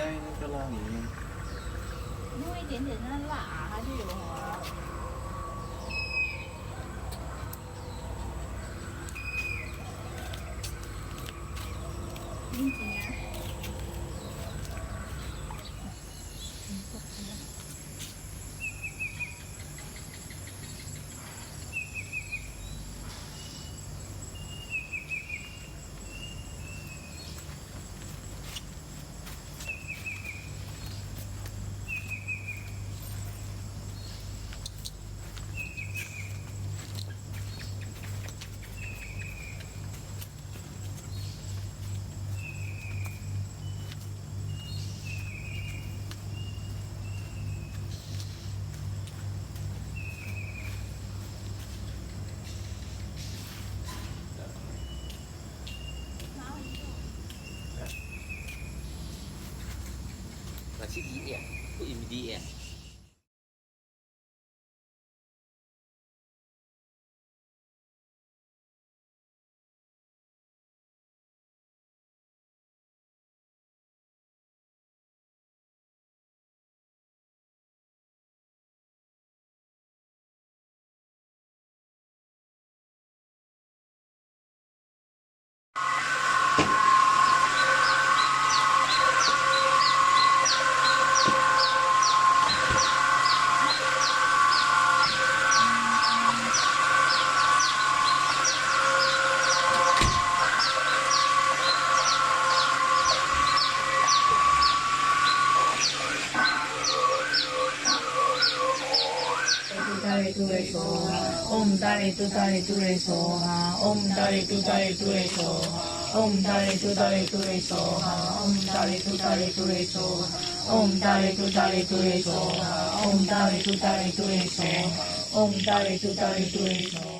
加那个拉里面。弄一点点那辣，它就有了。紧紧啊！Masih di ya, kok ini di ya? Om Tare Tu Tare Tu Re Soha, Om Tare Tu Tare Tu Re Soha, Om Tare Tu Tare Tu Re Soha, Om Tare Tu Tare Tu Re Soha, Om Tare Tu Tare Tu Re Soha, Om Tare Tu Tare Tu Re Soha, Om Tare Tu Tare Tu Re Soha.